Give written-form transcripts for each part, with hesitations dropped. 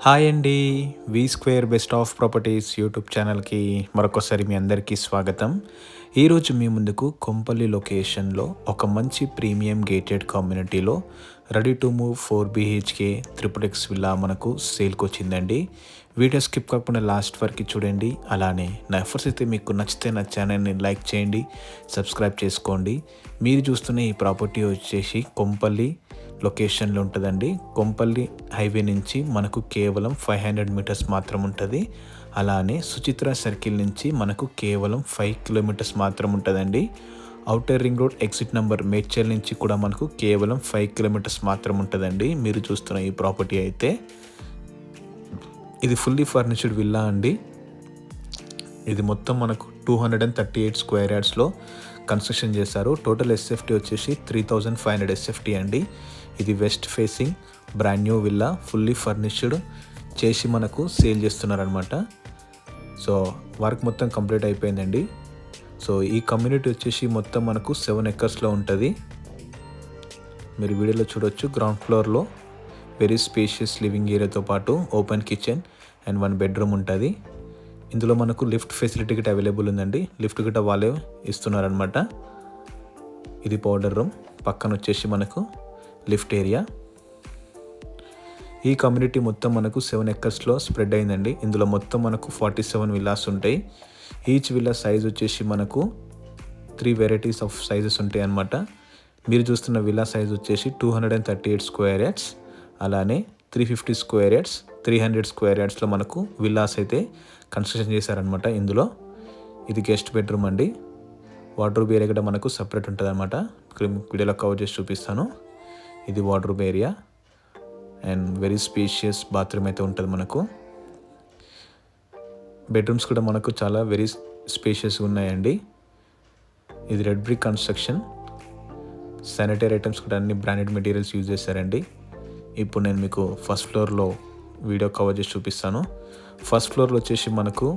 Hi అండి. V square best of properties YouTube ఛానల్కి మరొకసారి మీ అందరికీ స్వాగతం. ఈరోజు మీ ముందుకు కొంపల్లి లొకేషన్లో ఒక మంచి ప్రీమియం గేటెడ్ కమ్యూనిటీలో ready to move 4 BHK triple villa మనకు సేల్కి వచ్చిందండి. వీడియో స్కిప్ కాకుండా లాస్ట్ వరకు చూడండి. అలానే నా ఎఫర్ట్స్ అయితే మీకు నచ్చితే నా ఛానల్ని లైక్ చేయండి, సబ్స్క్రైబ్ చేసుకోండి. మీరు చూస్తున్న ఈ ప్రాపర్టీ వచ్చేసి కొంపల్లి లొకేషన్లో ఉంటుందండి. కొంపల్లి హైవే నుంచి మనకు కేవలం 500 మీటర్స్ మాత్రం ఉంటుంది. అలానే సుచిత్ర సర్కిల్ నుంచి మనకు కేవలం 5 కిలోమీటర్స్ మాత్రం ఉంటుందండి. Outer ring road exit number Medchal నుంచి కూడా మనకు కేవలం 5 కిలోమీటర్స్ మాత్రం ఉంటుందండి. మీరు చూస్తున్న ఈ ప్రాపర్టీ అయితే ఇది ఫుల్లీ ఫర్నిచర్డ్ విల్లా అండి. ఇది మొత్తం మనకు 238 స్క్వేర్ యార్డ్స్లో కన్స్ట్రక్షన్ చేశారు. టోటల్ ఎస్ఎఫ్టీ వచ్చేసి 3500 ఎస్ఎఫ్టీ అండి. ఇది west facing brand new villa fully furnished చేసి మనకు సేల్ చేస్తున్నారనమాట. సో వర్క్ మొత్తం కంప్లీట్ అయిపోయిందండి. సో ఈ కమ్యూనిటీ వచ్చేసి మొత్తం మనకు 7 ఎకర్స్లో ఉంటుంది. మీరు వీడియోలో చూడొచ్చు. గ్రౌండ్ ఫ్లోర్లో వెరీ స్పేషియస్ లివింగ్ ఏరియాతో పాటు ఓపెన్ కిచెన్ అండ్ 1 బెడ్రూమ్ ఉంటుంది. ఇందులో మనకు లిఫ్ట్ ఫెసిలిటీ గిట్ట అవైలబుల్ ఉందండి. లిఫ్ట్ గిట్ట వాళ్ళే ఇస్తున్నారనమాట. ఇది పౌడర్ రూమ్, పక్కన వచ్చేసి మనకు లిఫ్ట్ ఏరియా. ఈ కమ్యూనిటీ మొత్తం మనకు 7 ఎకర్స్లో స్ప్రెడ్ అయిందండి. ఇందులో మొత్తం మనకు 47 విల్లాస్ ఉంటాయి. ఈచ్ విల్లా సైజ్ వచ్చేసి మనకు 3 వెరైటీస్ ఆఫ్ సైజెస్ ఉంటాయి అన్నమాట. మీరు చూస్తున్న విల్లా సైజ్ వచ్చేసి 238 స్క్వేర్ యార్డ్స్, అలానే 350 స్క్వేర్ యార్డ్స్, 300 స్క్వేర్ యార్డ్స్లో మనకు విల్లాస్ అయితే కన్స్ట్రక్షన్ చేశారనమాట. ఇందులో ఇది గెస్ట్ బెడ్రూమ్ అండి. వార్డ్రోబ్ ఏరియా కూడా మనకు సపరేట్ ఉంటుంది అనమాట. వీడియోలో కవర్ చేసి చూపిస్తాను. ఇది wardrobe area and very spacious bathroom అయితే ఉంటుంది మనకు. బెడ్రూమ్స్ కూడా మనకు చాలా వెరీ స్పేషియస్గా ఉన్నాయండి. ఇది red brick construction. Sanitary items కూడా అన్ని బ్రాండెడ్ మెటీరియల్స్ యూజ్ చేశారండి. ఇప్పుడు నేను మీకు ఫస్ట్ ఫ్లోర్లో వీడియో కవర్ చేసి చూపిస్తాను. ఫస్ట్ ఫ్లోర్లో వచ్చేసి మనకు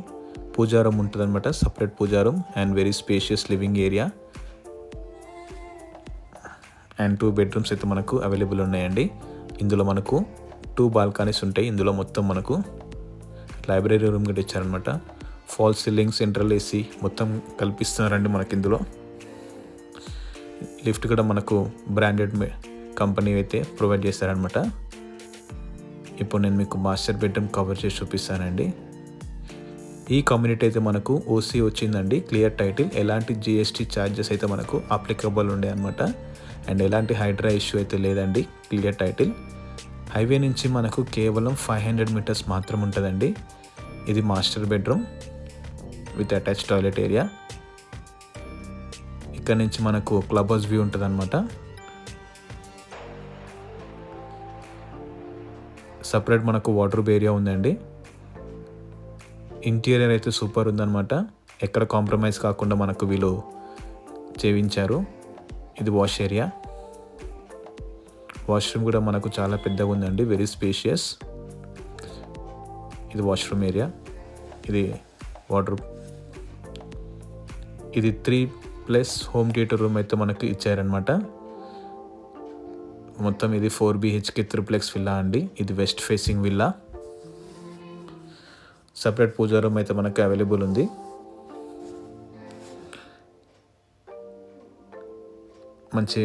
పూజా రూమ్ ఉంటుంది అనమాట. Separate puja room and very spacious living area and 2 bedrooms అయితే మనకు అవైలబుల్ ఉన్నాయండి. ఇందులో మనకు 2 బాల్కనీస్ ఉంటాయి. ఇందులో మొత్తం మనకు లైబ్రరీ రూమ్ కూడా ఇచ్చారనమాట. ఫాల్ సీలింగ్, సెంట్రల్ ఏసీ మొత్తం కల్పిస్తున్నారండి మనకి. ఇందులో లిఫ్ట్ కూడా మనకు బ్రాండెడ్ కంపెనీ అయితే ప్రొవైడ్ చేస్తారనమాట. ఇప్పుడు నేను మీకు మాస్టర్ బెడ్రూమ్ కవర్ చేసి చూపిస్తానండి. ఈ కమ్యూనిటీ అయితే మనకు ఓసీ వచ్చిందండి, క్లియర్ టైటిల్. ఎలాంటి జిఎస్టీ ఛార్జెస్ అయితే మనకు అప్లికబుల్ ఉండే అనమాట. అండ్ ఎలాంటి హైడ్రా ఇష్యూ అయితే లేదండి. Clear title. హైవే నుంచి మనకు కేవలం 500 మీటర్స్ మాత్రం ఉంటుందండి. ఇది master bedroom with attach toilet area. ఇక్కడ నుంచి మనకు క్లబ్ హౌస్ వ్యూ ఉంటుంది అనమాట. సపరేట్ మనకు వార్డ్రోబ్ ఏరియా ఉందండి. ఇంటీరియర్ అయితే సూపర్ ఉందన్నమాట. ఎక్కడ కాంప్రమైజ్ కాకుండా మనకు వీళ్ళు చేయించారు. ఇది వాష్ ఏరియా. వాష్రూమ్ కూడా మనకు చాలా పెద్దగా ఉందండి, వెరీ స్పేషియస్. ఇది వాష్రూమ్ ఏరియా. ఇది వార్డ్రోబ్. ఇది 3+ హోమ్ థియేటర్ రూమ్ అయితే మనకు ఇచ్చారనమాట. మొత్తం ఇది 4 BHK త్రిప్లెక్స్ విల్లా అండి. ఇది west facing villa. Separate puja room అయితే మనకు అవైలబుల్ ఉంది. మంచి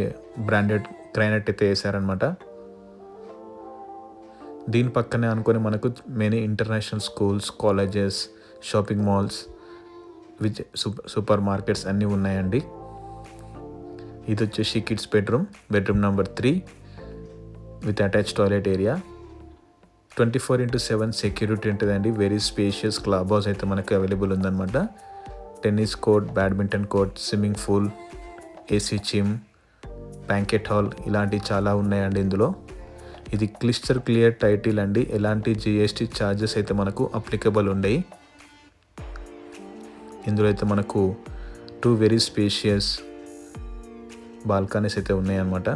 బ్రాండెడ్ గ్రానైట్ అయితే వేసారనమాట. దీని పక్కనే అనుకొని మనకు many international schools, colleges, shopping malls, super markets అన్నీ ఉన్నాయండి. ఇది వచ్చేసి kids bedroom number 3 with attach toilet area. 24/7 security ఉంటుందండి. వెరీ స్పేషియస్ క్లబ్ హౌస్ అయితే మనకు అవైలబుల్ ఉందన్నమాట. Tennis court, badminton court, swimming pool, AC gym, banquet hall ఇలాంటివి చాలా ఉన్నాయండి ఇందులో. ఇది క్లియర్ టైటిల్ అండి. ఎలాంటి జిఎస్టీ ఛార్జెస్ అయితే మనకు అప్లికబుల్ ఉండయి. ఇందులో అయితే మనకు 2 వెరీ స్పేషియస్ బాల్కనీస్ అయితే ఉన్నాయన్నమాట.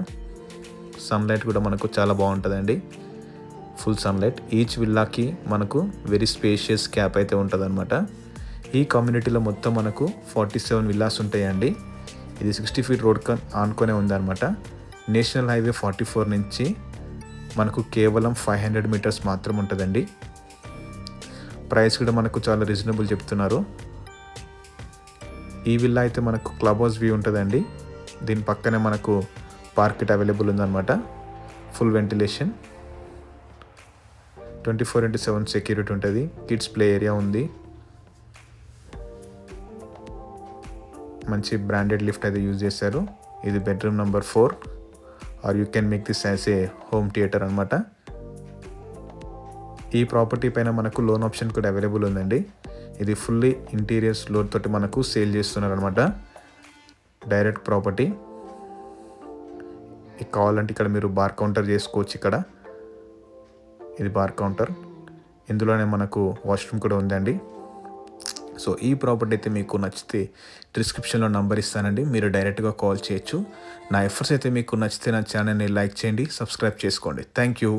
సన్లైట్ కూడా మనకు చాలా బాగుంటుందండి, ఫుల్ సన్లైట్. ఈచ్ విల్లాకి మనకు వెరీ స్పేషియస్ క్యాప్ అయితే ఉంటుంది అనమాట. ఈ కమ్యూనిటీలో మొత్తం మనకు 47 విల్లాస్ ఉంటాయండి. ఇది 60 ఫీట్ రోడ్ ఆనుకొనే ఉందన్నమాట. నేషనల్ హైవే 44 నుంచి మనకు కేవలం 500 మీటర్స్ మాత్రం ఉంటుందండి. ప్రైస్ కూడా మనకు చాలా రీజనబుల్ చెప్తున్నారు. ఈ విల్లా అయితే మనకు క్లబ్ హౌస్ వ్యూ ఉంటుందండి. దీని పక్కనే మనకు పార్కెట్ అవైలబుల్ ఉందన్నమాట. ఫుల్ వెంటిలేషన్, 24/7 సెక్యూరిటీ ఉంటుంది. కిడ్స్ ప్లే ఏరియా ఉంది. మంచి బ్రాండెడ్ లిఫ్ట్ అయితే యూజ్ చేశారు. ఇది bedroom number 4 or you can make this as a home theatre అనమాట. ఈ ప్రాపర్టీ పైన మనకు లోన్ ఆప్షన్ కూడా అవైలబుల్ ఉందండి. ఇది ఫుల్లీ ఇంటీరియర్స్ లోన్ తోటి మనకు సేల్ చేస్తున్నారు అనమాట. Direct property. కావాలంటే ఇక్కడ మీరు బార్ కౌంటర్ చేసుకోవచ్చు. ఇది బార్ కౌంటర్. ఇందులోనే మనకు వాష్రూమ్ కూడా ఉందండి. సో ఈ ప్రాపర్టీ అయితే మీకు నచ్చితే డిస్క్రిప్షన్లో నంబర్ ఇస్తానండి, మీరు డైరెక్ట్గా కాల్ చేయొచ్చు. నా ఎఫర్ట్స్ అయితే మీకు నచ్చితే నా ఛానల్ని లైక్ చేయండి, సబ్స్క్రైబ్ చేసుకోండి. Thank you.